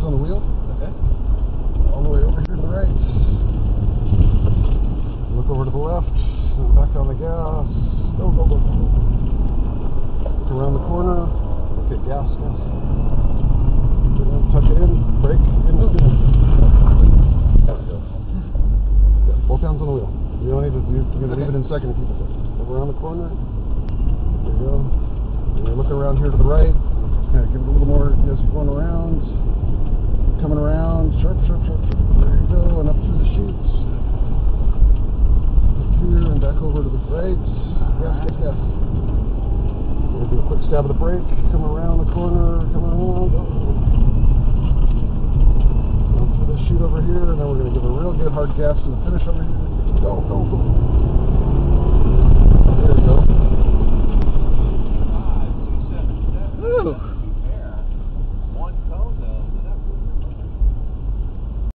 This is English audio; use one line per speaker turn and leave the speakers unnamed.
on the wheel.
Okay.
All the way over here to the right. Look over to the left. And back on the gas. Go, go, go, go. Look around the corner. Okay, gas, gas. Tuck it in. Brake. In. Yeah, both hands on the wheel. You don't need to. You're going to leave it in second and keep it there. Over around the corner. There you go. And you look around here to the right. Kind of give it a little more as you're going around. Coming around. Sharp, sharp, sharp, sharp. There you go. And up through the chutes. Up here and back over to the right. Yes, yes, yes. We're going to do a quick stab of the brake. Come around the corner. Come around. Go through the chute over here. And then we're going to give a real good hard gas to the finish over here. Go, go, go.